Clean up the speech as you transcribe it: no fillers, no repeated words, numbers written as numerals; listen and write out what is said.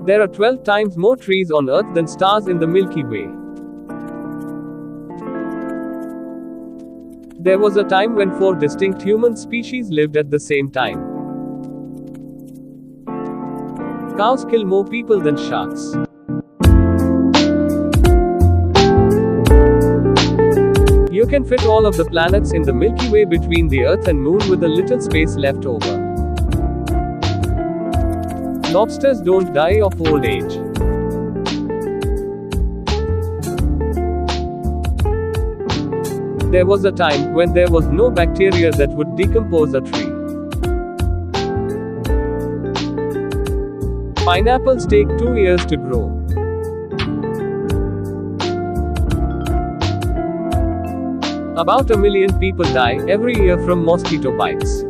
There are 12 times more trees on Earth than stars in the Milky Way. There was a time when 4 distinct human species lived at the same time. Cows kill more people than sharks. You can fit all of the planets in the Milky Way between the Earth and Moon with a little space left over. Lobsters don't die of old age. There was a time when there was no bacteria that would decompose a tree. Pineapples take 2 years to grow. About 1 million people die every year from mosquito bites.